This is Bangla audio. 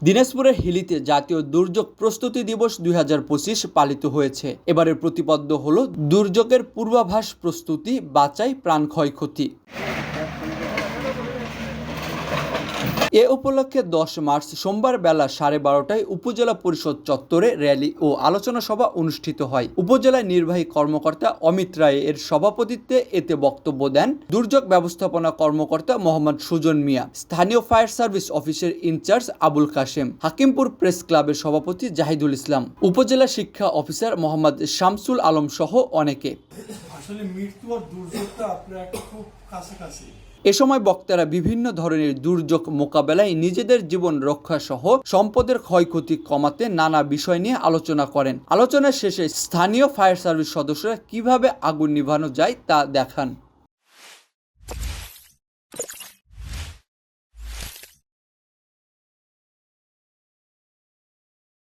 দিনাজপুরের হিলিতে জাতীয় দুর্যোগ প্রস্তুতি দিবস ২০২৫ পালিত হয়েছে। এবারের প্রতিপাদ্য হলো দুর্যোগের পূর্বাভাস, প্রস্তুতি, বাঁচাই, প্রাণ ক্ষয়ক্ষতি। এ উপলক্ষে ১০ মার্চ সোমবার বেলা 12:30টায় উপজেলা পরিষদ চত্বরে র্যালি ও আলোচনা সভা অনুষ্ঠিত হয়। উপজেলা নির্বাহী কর্মকর্তা অমিত রায় এর সভাপতিত্বে এতে বক্তব্য দেন দুর্যোগ ব্যবস্থাপনা কর্মকর্তা মোহাম্মদ সুজন মিয়া, স্থানীয় ফায়ার সার্ভিস অফিসের ইনচার্জ আবুল কাশেম, হাকিমপুর প্রেস ক্লাবের সভাপতি জাহিদুল ইসলাম, উপজেলা শিক্ষা অফিসার মোহাম্মদ শামসুল আলম সহ অনেকে। আসলে মৃত্যু আর দুর্যোগটা আপনার একটা খুব কাছাকাছি। এ সময় বক্তারা বিভিন্ন ধরনের দুর্যোগ মোকাবেলায় নিজেদের জীবন রক্ষা সহ সম্পদের ক্ষয়ক্ষতি কমাতে নানা বিষয় নিয়ে আলোচনা করেন। আলোচনার শেষে স্থানীয় ফায়ার সার্ভিস সদস্যরা কিভাবে আগুন নিভানো যায় তা দেখান।